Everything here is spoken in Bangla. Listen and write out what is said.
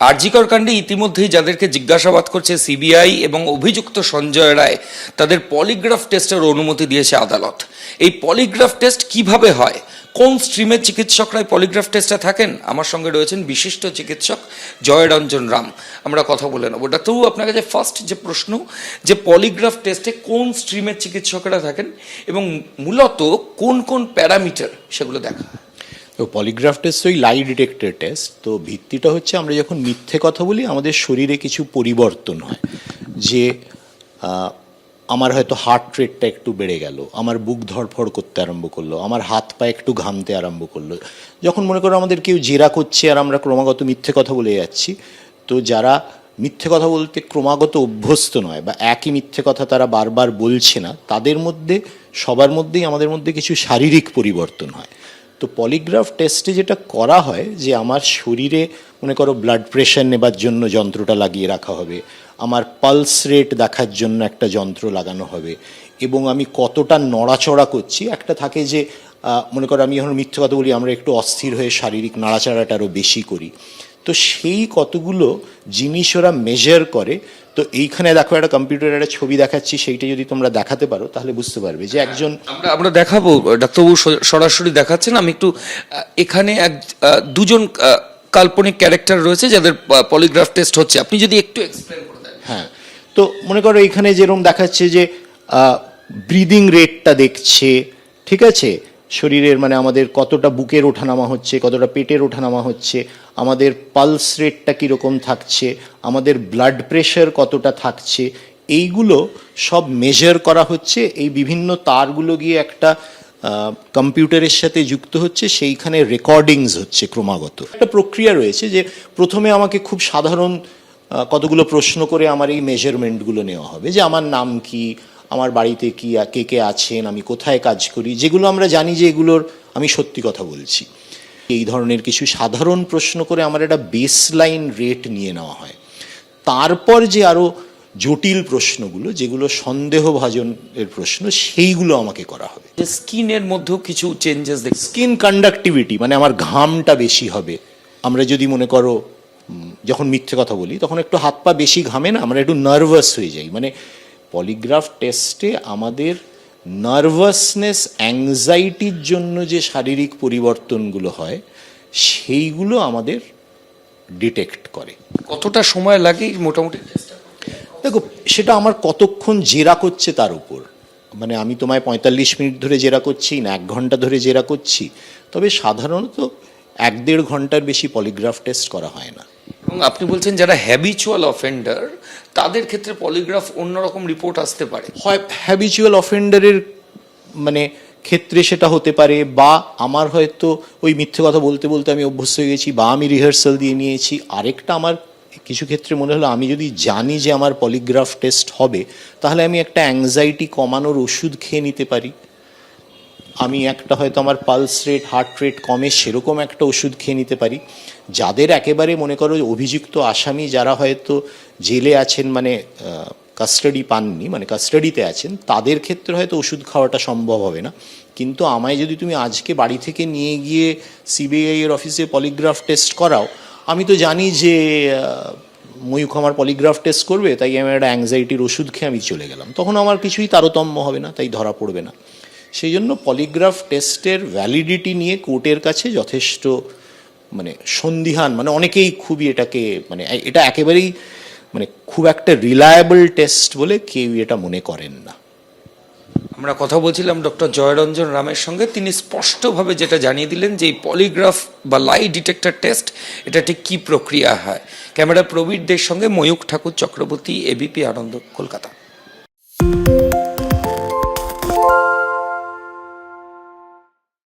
আরজিকর কাণ্ডে ইতিমধ্যেই যাদেরকে জিজ্ঞাসাবাদ করছে সিবিআই এবং অভিযুক্ত সঞ্জয় রায়, তাদের পলিগ্রাফ টেস্টের অনুমতি দিয়েছে আদালত। এই পলিগ্রাফ টেস্ট কিভাবে হয়, কোন স্ট্রিমের চিকিৎসকরা পলিগ্রাফ টেস্টে থাকেন, আমার সঙ্গে রয়েছেন বিশিষ্ট চিকিৎসক জয়রঞ্জন রাম। আমরা কথা বলে নেব। ডাক্তারবাবু, আপনার কাছে ফার্স্ট যে প্রশ্ন, যে পলিগ্রাফ টেস্টে কোন স্ট্রিমের চিকিৎসকরা থাকেন এবং মূলত কোন কোন প্যারামিটার সেগুলো দেখা হয়? তো পলিগ্রাফ টেস্ট ওই লাই ডিটেক্টর টেস্ট। তো ভিত্তিটা হচ্ছে আমরা যখন মিথ্যে কথা বলি আমাদের শরীরে কিছু পরিবর্তন হয়, যে আমার হয়তো হার্ট রেটটা একটু বেড়ে গেল, আমার বুক ধড়ফড় করতে আরম্ভ করলো, আমার হাত পা একটু ঘামতে আরম্ভ করলো। যখন মনে করো আমাদের কেউ জেরা করছে আর আমরা ক্রমাগত মিথ্যে কথা বলে যাচ্ছি, তো যারা মিথ্যে কথা বলতে ক্রমাগত অভ্যস্ত নয় বা একই মিথ্যে কথা তারা বারবার বলছে না, তাদের মধ্যে সবার মধ্যেই আমাদের মধ্যে কিছু শারীরিক পরিবর্তন হয়। তো পলিগ্রাফ টেস্টে যেটা করা হয় যে আমার শরীরে মনে করো ব্লাড প্রেশার নেবার জন্য যন্ত্রটা লাগিয়ে রাখা হবে, আমার পালস রেট দেখার জন্য একটা যন্ত্র লাগানো হবে, এবং আমি কতটা নড়াচড়া করছি। একটা থাকে যে মনে করো আমি যখন মিথ্যে কথা বলি আমরা একটু অস্থির হয়ে শারীরিক নাড়াচাড়াটা আরও বেশি করি, তো সেই কতগুলো জিনিস ওরা মেজার করে। তো এইখানে দেখো একটা কম্পিউটারের একটা ছবি দেখাচ্ছি, সেইটা যদি তোমরা দেখাতে পারো তাহলে বুঝতে পারবে যে একজন, আমরা দেখাবো। ডাক্তারবাবু সরাসরি দেখাচ্ছেন। আমি একটু এখানে দুজন কাল্পনিক ক্যারেক্টার রয়েছে যাদের পলিগ্রাফ টেস্ট হচ্ছে, আপনি যদি একটু এক্সপ্লেন করে দেন। হ্যাঁ, তো মনে করো এখানে যেরকম দেখাচ্ছে যে ব্রিদিং রেটটা দেখছে, ঠিক আছে, শরীরের মানে আমাদের কতটা বুকের ওঠানামা হচ্ছে, কতটা পেটের ওঠানামা হচ্ছে, আমাদের পালস রেটটা কীরকম থাকছে, আমাদের ব্লাড প্রেশার কতটা থাকছে, এইগুলো সব মেজার করা হচ্ছে। এই বিভিন্ন তারগুলো গিয়ে একটা কম্পিউটারের সাথে যুক্ত হচ্ছে, সেইখানে রেকর্ডিংস হচ্ছে ক্রমাগত। একটা প্রক্রিয়া রয়েছে যে প্রথমে আমাকে খুব সাধারণ কতগুলো প্রশ্ন করে আমার এই মেজারমেন্টগুলো নেওয়া হবে, যে আমার নাম কি, আমার বাড়িতে কি কে কে আছেন, আমি কোথায় কাজ করি, যেগুলো আমরা জানি যে এগুলোর আমি সত্যি কথা বলছি। এই ধরনের কিছু সাধারণ প্রশ্ন করে আমার একটা বেসলাইন রেট নিয়ে নেওয়া হয়। তারপর যে আরও জটিল প্রশ্নগুলো, যেগুলো সন্দেহভাজনের প্রশ্ন, সেইগুলো আমাকে করা হবে। স্কিনের মধ্যেও কিছু চেঞ্জেস দেখছি। স্কিন কন্ডাক্টিভিটি মানে আমার ঘামটা বেশি হবে। আমরা যদি মনে করো যখন মিথ্যে কথা বলি তখন একটু হাত পা বেশি ঘামে না, আমরা একটু নার্ভাস হয়ে যাই। মানে পলিগ্রাফ টেস্টে আমাদের নার্ভাসনেস, অ্যাংজাইটির জন্য যে শারীরিক পরিবর্তনগুলো হয় সেইগুলো আমাদের ডিটেক্ট করে। কতটা সময় লাগে মোটামুটি? দেখো, সেটা আমার কতক্ষণ জেরা করছে তার উপর। মানে আমি তোমায় 45 মিনিট ধরে জেরা করছি না 1 ঘন্টা ধরে জেরা করছি, তবে সাধারণত 1-1.5 ঘন্টার বেশি পলিগ্রাফ টেস্ট করা হয় না। এবং আপনি বলছেন যারা হ্যাবিচুয়াল অফেন্ডার তাদের ক্ষেত্রে পলিগ্রাফ অন্যরকম রিপোর্ট আসতে পারে। হয় হ্যাবিচুয়াল অফেন্ডারের মানে ক্ষেত্রে সেটা হতে পারে, বা আমার হয়তো ওই মিথ্যে কথা বলতে বলতে আমি অভ্যস্ত হয়ে গেছি, বা আমি রিহার্সাল দিয়ে নিয়েছি। আরেকটা আমার কিছু ক্ষেত্রে মনে হলো আমি যদি জানি যে আমার পলিগ্রাফ টেস্ট হবে, তাহলে আমি একটা অ্যাংজাইটি কমানোর ওষুধ খেয়ে নিতে পারি। আমি একটা হয়তো আমার পালস রেট, হার্ট রেট কমে সেরকম একটা ওষুধ খেয়ে নিতে পারি। যাদের একেবারে মনে করো অভিযুক্ত আসামি যারা হয়তো জেলে আছেন, মানে কাস্টাডি পাননি, মানে কাস্টাডিতে আছেন, তাদের ক্ষেত্রে হয়তো ওষুধ খাওয়াটা সম্ভব হবে না। কিন্তু আমায় যদি তুমি আজকে বাড়ি থেকে নিয়ে গিয়ে সিবিআই এর অফিসে পলিগ্রাফ টেস্ট করাও, আমি তো জানি যে ময়ূখ আমার পলিগ্রাফ টেস্ট করবে, তাই আমি একটা অ্যাংজাইটির ওষুধ খেয়ে আমি চলে গেলাম, তখন আমার কিছুই তারতম্য হবে না, তাই ধরা পড়বে না। সেই জন্য পলিগ্রাফ টেস্টের ভ্যালিডিটি নিয়ে কোর্টের কাছে যথেষ্ট মানে সন্দিহান, মানে অনেকেই খুবই এটাকে মানে এটা একেবারেই মানে খুব একটা রিলায়েবল টেস্ট বলে কেউ এটা মনে করেন না। আমরা কথা বলছিলাম ডক্টর জয়রঞ্জন রামের সঙ্গে। তিনি স্পষ্টভাবে যেটা জানিয়ে দিলেন যে এই পলিগ্রাফ বা লাই ডিটেক্টর টেস্ট এটা ঠিক কী প্রক্রিয়া হয়। ক্যামেরা প্রবীর দের সঙ্গে ময়ূখ ঠাকুর চক্রবর্তী, এবিপি আনন্দ, কলকাতা।